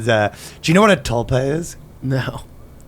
Do you know what a tulpa is? No.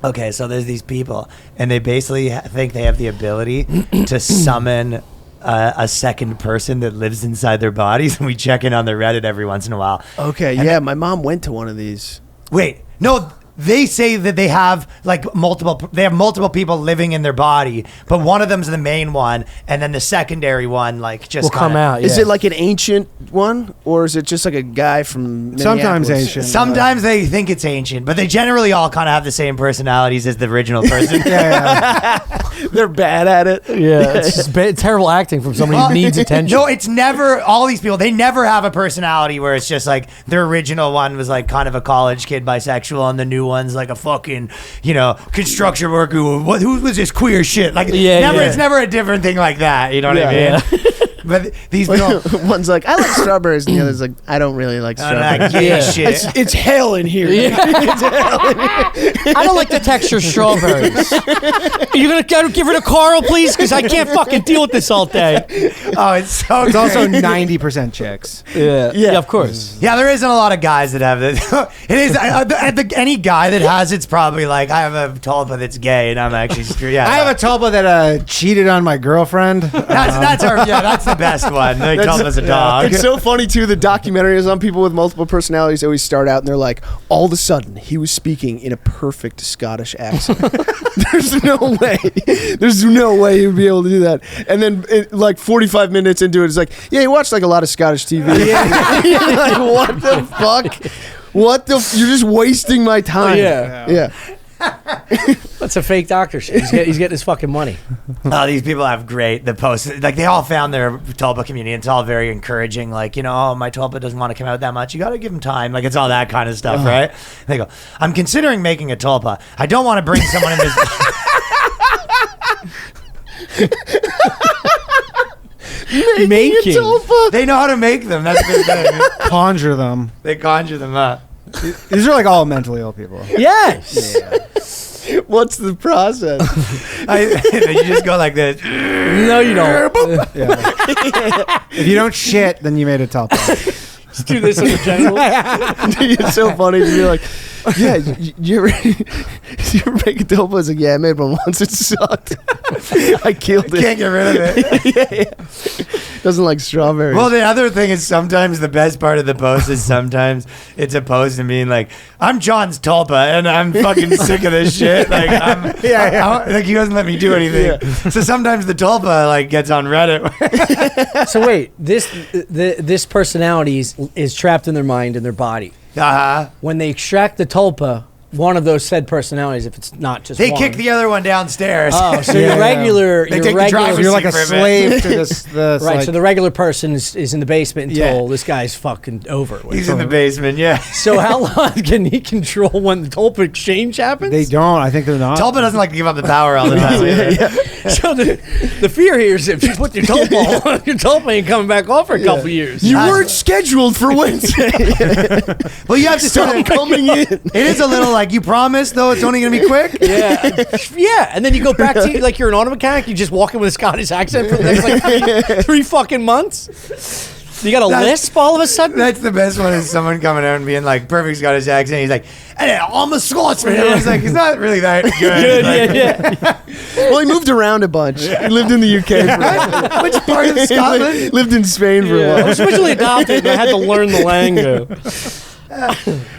Okay, so there's these people, and they basically think they have the ability to summon a second person that lives inside their bodies, and we check in on their Reddit every once in a while. Okay, and my mom went to one of these. Wait, no. They say that they have multiple people living in their body, but one of them's the main one, and then the secondary one just will come out. Is it like an ancient one, or is it just like a guy from sometimes Minneapolis? ancient? Sometimes they think it's ancient, but they generally all kind of have the same personalities as the original person. They're bad at it. Yeah, it's just terrible acting from somebody who needs attention. No, it's never, all these people, they never have a personality where it's just like their original one was like kind of a college kid bisexual, and the new one's like a fucking, construction worker who was this queer shit. Like, it's never a different thing like that. You know what I mean? Yeah. But these people, one's like, I like strawberries, and the other's like, I don't really like strawberries. Shit. It's hell in here. It's hell in here. I don't like the texture of strawberries. Are you gonna give it to Carl, please? Because I can't fucking deal with this all day. Oh, it's great. Also 90% chicks. Yeah, of course. Yeah, there isn't a lot of guys that have it. It is any guy that has it's probably like, I have a tulpa that's gay, and I'm actually straight. Yeah, I have a tulpa that cheated on my girlfriend. That's the best one. They tulpa's a dog. It's so funny too. The documentary is on people with multiple personalities. They always start out and they're like, all of a sudden he was speaking in a perfect Scottish accent. There's no way he would be able to do that. And then like 45 minutes into it, it's like, yeah, he watched like a lot of Scottish TV. You're like, what the fuck? You're just wasting my time. Yeah. That's a fake doctor shit. He's getting his fucking money. Oh, these people have the posts. Like, they all found their tulpa community. It's all very encouraging. Like, my tulpa doesn't want to come out that much. You got to give him time. Like, it's all that kind of stuff, right? They go, I'm considering making a tulpa. I don't want to bring someone in this. Making tulpa. They know how to make them. That's the thing. Conjure them. They conjure them up. These are like all mentally ill people. Yes. Yeah. What's the process? You just go like this. No, you don't. If you don't shit, then you made a tulpa. Just do this in the genitals. It's so funny to be like, yeah, you ever make a tulpa? It's like, yeah, I made one once. It sucked. I killed it. Can't get rid of it. Doesn't like strawberries. Well, the other thing is sometimes the best part of the post is sometimes it's a post and being like, I'm John's tulpa and I'm fucking sick of this shit. Like, like he doesn't let me do anything. Yeah. So sometimes the tulpa gets on Reddit. So wait, this personality is trapped in their mind and their body. When they extract the tulpa, one of those said personalities, if it's not just they one. kick the other one downstairs. Oh, so your regular, they take the driver's you're like a seat slave to this right. So the regular person is in the basement until this guy's fucking over. He's in the basement, yeah. So how long can he control when the tulpa exchange happens? They don't. I think they're not. Tulpa doesn't like to give up the power all the time. So the fear here is if you put your tulpa on, your tulpa ain't coming back off for a couple years. You weren't scheduled for Wednesday. Well, you have to start coming in. It is a little you promise, though, it's only going to be quick? Yeah. And then you go back to, you're an auto mechanic, you just walk in with a Scottish accent for the next, three fucking months? You got a lisp all of a sudden? That's the best one is someone coming out and being perfect Scottish accent. He's like, hey, I'm a Scotsman. Everyone's like, he's not really that good. Well, he moved around a bunch. He lived in the UK for a while. Which part of Scotland? Lived in Spain for a while. I was originally adopted, and I had to learn the language.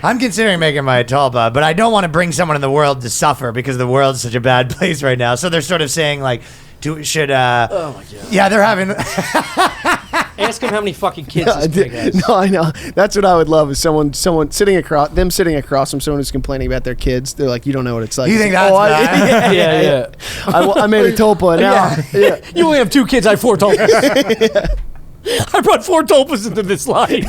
I'm considering making my tulpa, but I don't want to bring someone in the world to suffer because the world's such a bad place right now. So they're sort of saying oh my god. Yeah, they're having. Ask him how many fucking kids this pig has. No, I know. That's what I would love is someone sitting across from someone who's complaining about their kids. They're like, you don't know what it's like. You think that's bad? Yeah. I made a tulpa now. Yeah. You only have 2 kids. I have 4 tulpas. I brought 4 tulpas into this life.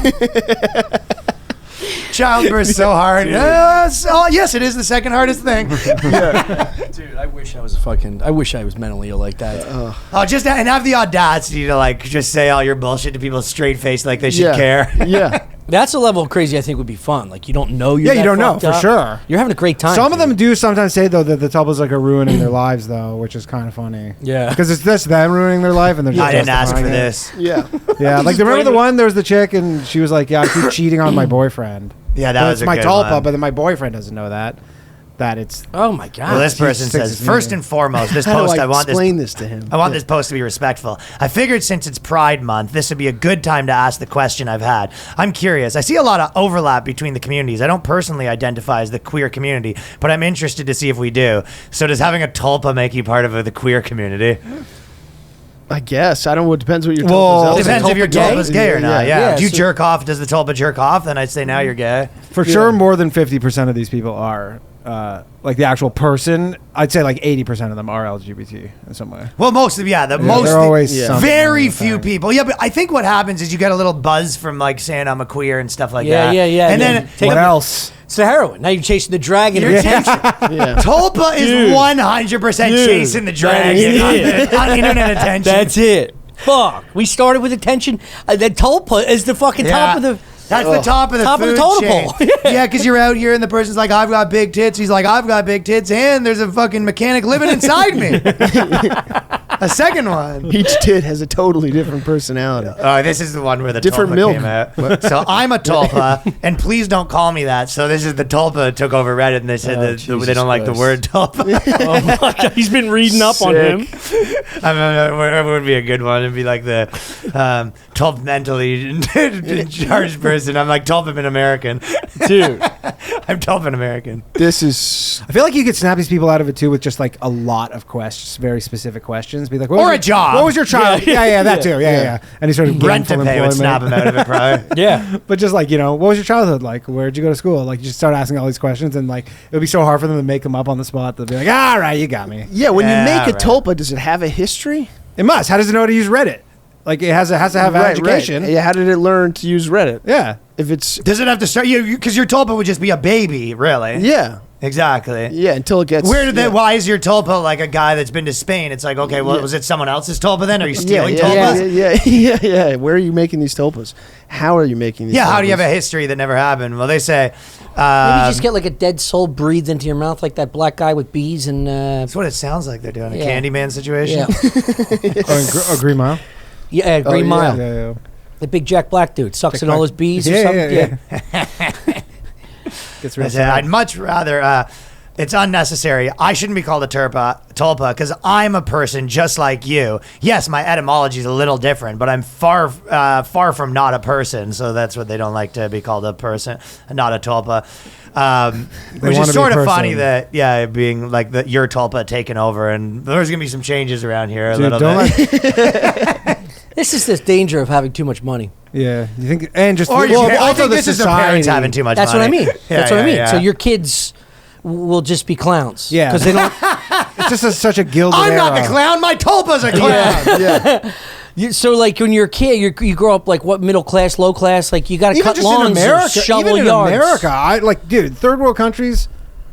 Childbirth so hard. Yes, it is the second hardest thing. Dude, I wish I was mentally ill like that. Just and have the audacity to just say all your bullshit to people straight face like they should care. Yeah. That's a level of crazy I think would be fun. You don't know you don't know for sure. You're having a great time. Some of them do sometimes say though that the tulpas are ruining their lives though, which is kind of funny. Yeah, because it's just them ruining their life and they're just I didn't ask for it. This. Yeah. Yeah, remember the one? There was the chick and she was like, "Yeah, I keep cheating on my boyfriend." Yeah, that But was it's my a good tulpa, one. but then my boyfriend doesn't know that it's Oh my god. Well, this person Jesus, says, it's first me. and foremost, this How do post, I I want explain this. this to him? I want this post to be respectful. I figured since it's Pride Month, this would be a good time to ask the question I've had. I'm curious. I see a lot of overlap between the communities. I don't personally identify as the queer community, but I'm interested to see if we do. So does having a tulpa make you part of the queer community? I guess. I don't know. It depends what your Well, tulpa's It depends if your tulpa gay? tulpa's gay or not. Yeah. Yeah. Yeah, Do you so- jerk off? Does the tulpa jerk off? Then I'd say now you're gay. for sure more than 50% of these people are like the actual person. I'd say like 80% of them are LGBT in some way. Well, most of They're always something very like few that. people. Yeah, but I think what happens is you get a little buzz from like saying I'm a queer and stuff like Yeah, that. yeah, yeah, And yeah. then Take What up- else? It's the heroin. Now you're chasing the dragon of attention. Yeah. Tulpa is 100% chasing the dragon on internet attention. That's it. Fuck. We started with attention. That tulpa is the fucking top of the. That's the top of the Top of the food totem chain. pole. Yeah, because you're out here and the person's like, I've got big tits. He's like, I've got big tits, and there's a fucking mechanic living inside me. A second one. Each tit has a totally different personality. Oh, this is the one where the Different tulpa milk. came out. So I'm a tulpa, and please don't call me that. So this is the tulpa took over Reddit, and they said that Jesus they don't like the Christ. word tulpa. Oh my God. He's been reading up on him. I mean, it would be a good one. It'd be like the tulpa mentally charged person. I'm like tulpa American. Dude. I'm tulpa American. This is. I feel like you could snap these people out of it too with just like a lot of questions, very specific questions. Be like, what Or was a your- job. What was your child? Yeah, that too. Yeah. Any sort of Rent to gainful pay would snap him employment. out of it, probably. Yeah. But just like, what was your childhood like? Where'd you go to school? Like, you just start asking all these questions, and like, it would be so hard for them to make them up on the spot. They'll be like, all right, you got me. Yeah, when Yeah, you make a right. tulpa, does it have a history? It must. How does it know how to use Reddit? Like, it has to have an education. Yeah, how did it learn to use Reddit? Yeah. If it's. Does it have to start? Because your tulpa would just be a baby, really. Yeah. Exactly. Yeah, until it gets. Where did yeah. that? Why is your tulpa like a guy that's been to Spain? It's like, okay, well, Yeah. was it someone else's tulpa then? Are you Yeah, stealing yeah, tulpas? yeah. Where are you making these tulpas? How are you making these? Yeah, tulpas? how do you have a history that never happened? Well, they say Maybe you just get like a dead soul breathed into your mouth, like that black guy with bees and. that's what it sounds like they're doing. A Yeah. Candyman situation. Yeah. Green Mile? Yeah, Green yeah. Mile. Yeah. The big Jack Black dude sucks Jack in all Black. his bees or Yeah, something. yeah. Gets I real said, sad. I'd much rather. It's unnecessary. I shouldn't be called a tulpa because I'm a person just like you. Yes, my etymology is a little different, but I'm far from not a person. So that's what they don't like to be called, a person, not a tulpa. Which wanna is be sort a of funny person. that being like your tulpa taken over, and there's gonna be some changes around here a Dude, little don't bit. This is this danger of having too much money. Yeah. You think, and just, Or well, I also think the this is the society. parents having too much That's money. what I mean. Yeah, That's what I yeah, mean. yeah. So your kids will just be clowns. Yeah. Because they don't. It's just such a gilded I'm not era. the clown. My tulpa's a clown. Yeah. So like when you're a kid, you grow up like what, middle class, low class. Like you got to Even cut just lawns, in America, shovel even in yards. America, dude, third world countries,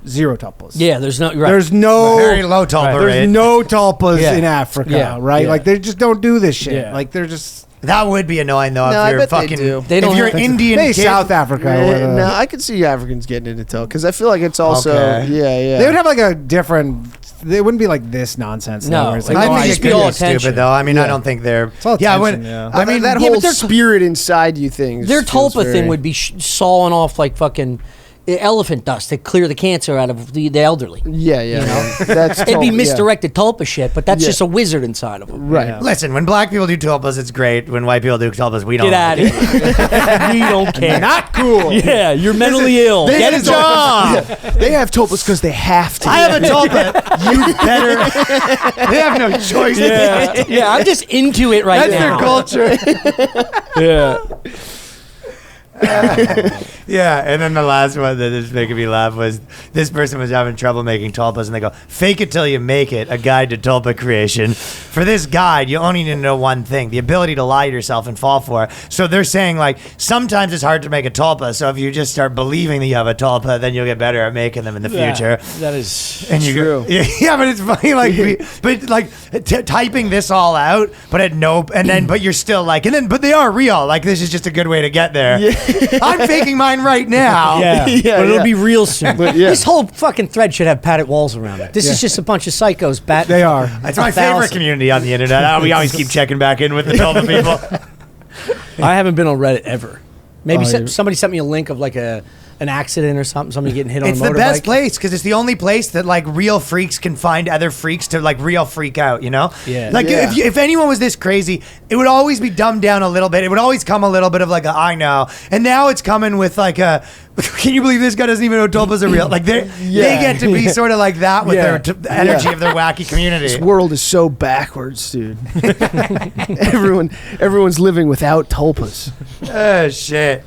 zero tulpas. Yeah, there's no. Right. There's no Very low tulpa There's rate. no tulpas Yeah. in Africa, Yeah. right? Yeah. Like they just don't do this shit. Yeah. Like they're just That would be annoying though No, if I you're bet they fucking. do. They don't if you're have- Indian maybe kid, South Africa. Yeah, where the- no, I could see Africans getting into tulpa because I feel like it's also Okay. yeah. They would have like a different. They wouldn't be like this nonsense. No, though, where it's like, like, I oh, think just it be could all be attention. stupid though. I mean, I Yeah. don't think they're. all when attention, yeah. I mean, that yeah, whole but they're- spirit inside you thing. Their feels tulpa very- thing would be sawing off like fucking elephant dust to clear the cancer out of the elderly. Yeah. That's It'd be tulpa, yeah. misdirected tulpa shit, but that's Yeah. just a wizard inside of them. Right. Yeah. listen, when black people do tulpas, it's great. When white people do tulpas, we don't. Get out like of it. here. We don't care. not cool. Yeah, you're mentally ill. They Get a have job. They have tulpas because they have to. I have a tulpa. You better. They have no choice. Yeah, I'm just into it right That's now. their culture. Yeah. Yeah, and then the last one that is making me laugh was this person was having trouble making tulpas, and they go, "Fake it till you make it, a guide to tulpa creation." For this guide, you only need to know one thing: the ability to lie to yourself and fall for it. So they're saying like sometimes it's hard to make a tulpa. So if you just start believing that you have a tulpa, then you'll get better at making them in the future. That is. And you True. yeah, but it's funny, like, but like typing this all out, but at no, and then, but you're still like, and then, but they are real. Like, this is just a good way to get there. I'm faking mine right now. Yeah, Yeah, but it'll yeah. be real soon. But, yeah. This whole fucking thread should have padded walls around it. This is just a bunch of psychos bat. They are. It's my favorite community on the internet. We always keep checking back in with the tulpa people. I haven't been on Reddit ever. Maybe Oh, you're- somebody sent me a link of like an accident or something, somebody getting hit on a motorbike. It's the best place because it's the only place that like real freaks can find other freaks to like real freak out, you know? Yeah. Like if anyone was this crazy, it would always be dumbed down a little bit. It would always come a little bit of like a, I know. And now it's coming with like a, can you believe this guy doesn't even know tulpas are real? Like they get to be sort of like that with their energy of their wacky community. This world is so backwards, dude. Everyone's living without tulpas. Oh shit.